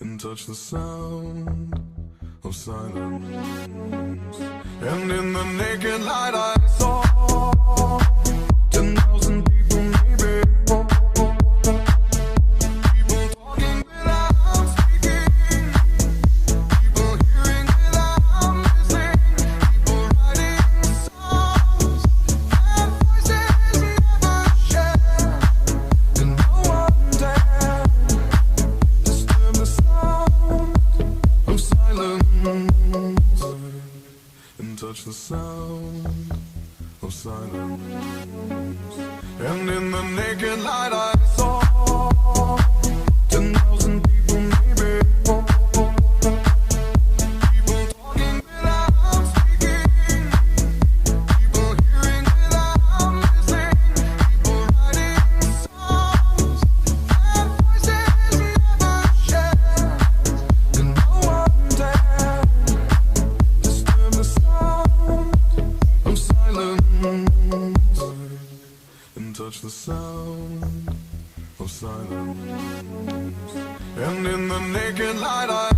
and touch the sound of silence. And in the naked light I saw 10,000 people, maybe more. People talking without speaking, people hearing without listening, people writing songs that voices never share, and no one dared disturb the sound of silence, and touch the sound of silence. And in the naked light I saw 10,000 people, maybe more. People talking without speaking, people hearing without listening, people writing songs that voices never share, and no one dared disturb the sound of silence, and touch the sound of silence. And in the naked light I